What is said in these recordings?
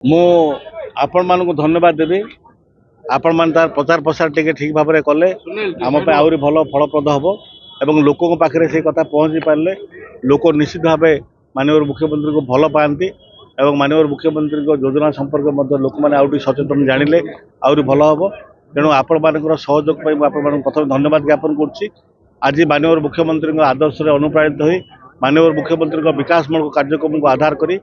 ମୁଁ ଆପଣମାନଙ୍କୁ ଧନ୍ୟବାଦ ଦେବି। ଆପଣମାନେ ତାର ପ୍ରଚାର ପ୍ରସାର ଟିକେ ଠିକ୍ ଭାବରେ କଲେ ଆମ ପାଇଁ ଆହୁରି ଭଲ ଫଳପ୍ରଦ ହେବ ଏବଂ ଲୋକଙ୍କ ପାଖରେ ସେ କଥା ପହଞ୍ଚି ପାରିଲେ ଲୋକ ନିଶ୍ଚିତ ଭାବେ ମାନନୀୟ ମୁଖ୍ୟମନ୍ତ୍ରୀଙ୍କୁ ଭଲ ପାଆନ୍ତି ଏବଂ ମାନନୀୟ ମୁଖ୍ୟମନ୍ତ୍ରୀଙ୍କ ଯୋଜନା ସମ୍ପର୍କରେ ମଧ୍ୟ ଲୋକମାନେ ଆଉ ଟିକେ ସଚେତନ ଜାଣିଲେ ଆହୁରି ଭଲ ହେବ। ତେଣୁ ଆପଣମାନଙ୍କର ସହଯୋଗ ପାଇଁ ମୁଁ ଆପଣମାନଙ୍କୁ ପ୍ରଥମେ ଧନ୍ୟବାଦ ଜ୍ଞାପନ କରୁଛି। ଆଜି ମାନନୀୟ ମୁଖ୍ୟମନ୍ତ୍ରୀଙ୍କ ଆଦର୍ଶରେ ଅନୁପ୍ରାଣିତ ହୋଇ ମାननीय मुख्यमंत्री विकासमूलक कार्यक्रम को आधार करी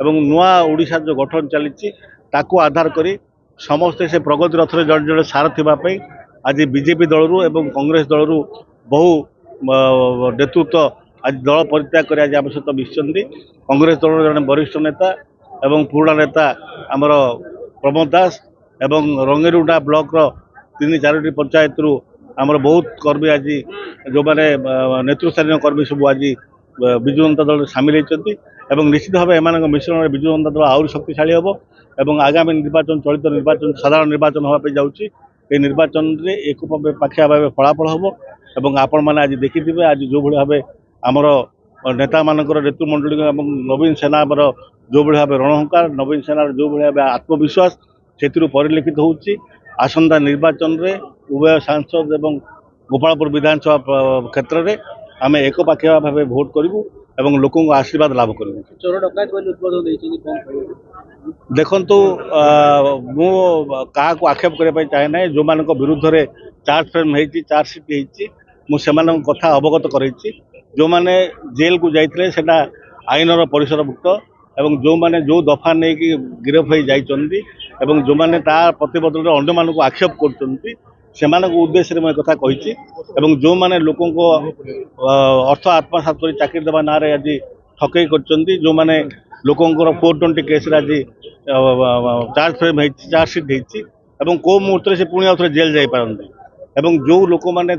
एवं नुआ ओडिशा जो गठन चली ताकू आधार करी समस्ते से प्रगति रथ में जड़े जड़े सारथी आज बीजेपी दलरू एवं कांग्रेस दलरू बहु नेतृत्व आज दल परित्याग कर आज आम सहित मिशिंट कांग्रेस दल जड़े वरिष्ठ नेता एवं पुराणा नेता आमर प्रमोद दास एवं रंगेरुटा ब्लॉक तीन चारोटी पंचायत रु आमर बहुत कर्मी आज जो मैंने नेतृस्थानीय कर्मी सब आज विजु जनता दल सामिल होती निश्चित भाव एम मिश्रण में विजु जनता दल आहरी शक्तिशाली हम और आगामी निर्वाचन चलित निर्वाचन साधारण निर्वाचन होगापी जाऊँगी ये निर्वाचन में एक पाखिया भाव फलाफल हम और आपण मैंने आज देखिथे आज जो भाव आमर नेता मानकर नेतृमंडली नवीन सेना जो भाव रणहंकार नवीन सेना जो भाव आत्मविश्वास से परिलक्षित होती आसंता निर्वाचन में उभय सांसद एवं गोपालपुर विधानसभा क्षेत्र में आम एक पाखिया भाव भोट करूँ एवं लोकों को आशीर्वाद लाभ करूँ। चोर डकायत देखु मु क्या आक्षेप करने चाहे ना जो मान विरुद्ध में चार्ज फ्रेम होती चार्जसीट होती कथा अवगत कर जो मैंने जेल को जाते आईनर परिसरभुक्त एवं जो मैंने जो दफा नहीं कि गिरफ हो जाती जो मैंने प्रतिबदल अन्य मानक आक्षेप कर उद्देश्य मैं कथा कही जो मैंने लोक अर्थ आत्मसात कर चाकरी देवा ना आज ठकई कर जो मैंने लोकंर 420 केस आज चार्ज फ्रेम चार्जसीट होती कौ मुहूर्त से पुणी आउ थे जेल जापारती जो लोक मैंने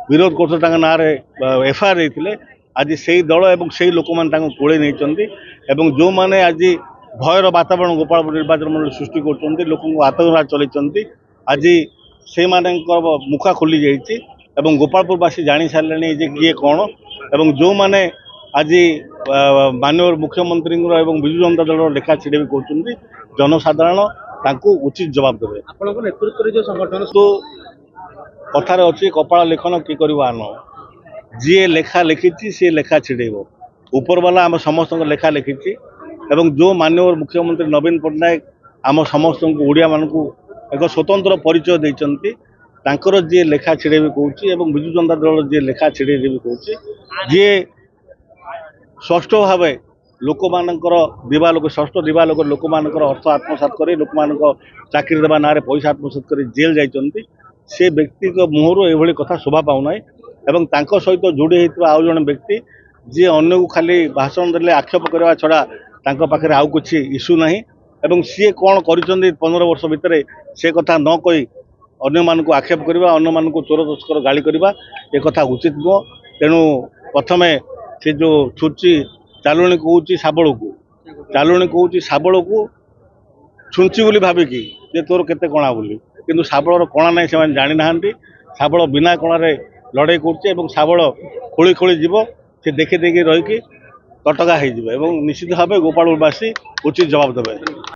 विरोध कर ना एफआईआर देते आज से दल और से लोक मैंने कोड़े नहीं जो मैंने आज भयर वातावरण गोपालपुर निर्वाचन मंडल सृष्टि कर लोक आतंकवाद चलती आज से मुखा खोली जाइए गोपालपुरवासी जानी सारे जे किए कौन और जो मैंने आज माननीय मुख्यमंत्री और विजु जनता दल लेखा छिड़े भी कर जनसाधारण उचित जवाब देवे। नेतृत्व जो संगठन तो कथार अच्छी कपाल लेखन किए कर आन जी लेखा लिखी सी लेखा छिड़ेब ऊपर वाला आम समस्त लेखा लिखी जो माननीय मुख्यमंत्री नवीन पट्टनायक आम समस्त ओडिया मानक एक स्वतंत्र परिचय देते जी लेखा छिड़े भी कौच विजु जनता दल जी लेखा छिड़े भी कौच जी षष्ठ भाव लोक मानकर दिवालोक षष्ठ दिवालोक लोक मानकर अर्थ आत्मसात कर लोक मान चाकरी देवा ना पैसा आत्मसात कर जेल जाइए से व्यक्ति मुहर ये कथा शोभा पाऊना सहित जोड़ी होता आउ जन व्यक्ति जी अन्य को खाली भाषण देले आक्षेप करवा छड़ा पाखे आउ कुछ इश्यू ना सी कौन कर 15 वर्ष भितर से कथा न कही अन्य मानक आक्षेप करवा अन्य मानक चोर तस्कर गाली करवा ये कथा उचित नुह। तेणु प्रथम से जो छुची चालुणी कौच शाबल को छुंची बोली भाविकी जे तोर केते कणा बोली किंतु शाबलर कणा नहीं से जानी ना शाबल बिना कणारे लड़ाई कर शाबल खोली खोली जीव से देखी देखी रहीकि तटका हो निश्चित भाव गोपालपुरवासी उचित जवाब देवे।